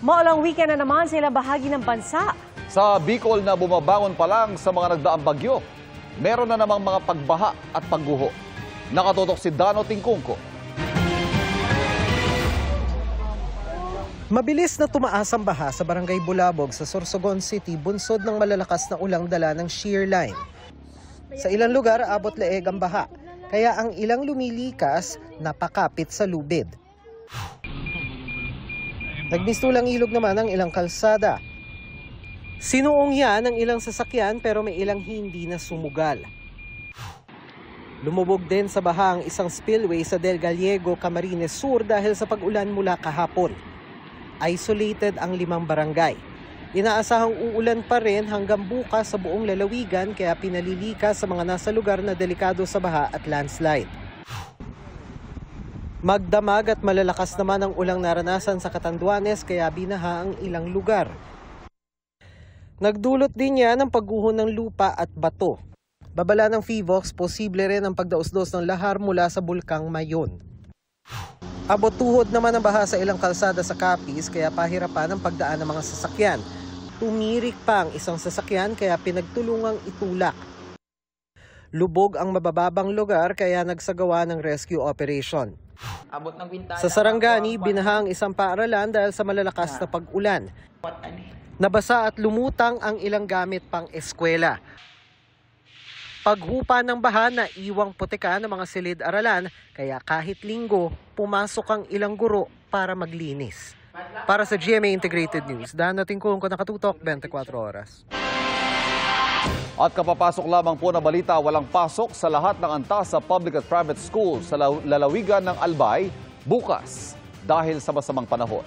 Maulang weekend na naman sa ilang bahagi ng bansa. Sa Bicol na bumabangon pa lang sa mga nagdaang bagyo, meron na namang mga pagbaha at pagguho. Nakatutok si Dano Tingkungko. Mabilis na tumaas ang baha sa Barangay Bulabog sa Sorsogon City bunsod ng malalakas na ulang dala ng shear line. Sa ilang lugar, abot leeg ang baha, kaya ang ilang lumilikas napakapit sa lubid. Nagmistulang ilog naman ang ilang kalsada. Sinuong yan ang ilang sasakyan pero may ilang hindi na sumugal. Lumubog din sa baha ang isang spillway sa Del Gallego, Camarines Sur dahil sa pag-ulan mula kahapon. Isolated ang 5 barangay. Inaasahang uulan pa rin hanggang bukas sa buong lalawigan kaya pinalilikas sa mga nasa lugar na delikado sa baha at landslide. Magdamag at malalakas naman ang ulang naranasan sa Catanduanes kaya binaha ang ilang lugar. Nagdulot din yan ng pagguho ng lupa at bato. Babala ng PHIVOLCS, posible rin ang pagdaos-dos ng lahar mula sa Bulkang Mayon. Abot tuhod naman ang baha sa ilang kalsada sa Capiz kaya pahirapan ang pagdaan ng mga sasakyan. Tumirik pa ang isang sasakyan kaya pinagtulungang itulak. Lubog ang mabababang lugar kaya nagsagawa ng rescue operation. Sa Sarangani, binaha ang isang paaralan dahil sa malalakas na pag-ulan. Nabasa at lumutang ang ilang gamit pang eskwela. Paghupa ng baha na iwang putika ng mga silid-aralan, kaya kahit linggo, pumasok ang ilang guro para maglinis. Para sa GMA Integrated News, Dano Tingkungko, nakatutok 24 oras. At kapapasok lamang po na balita, walang pasok sa lahat ng antas sa public at private schools sa lalawigan ng Albay bukas dahil sa masamang panahon.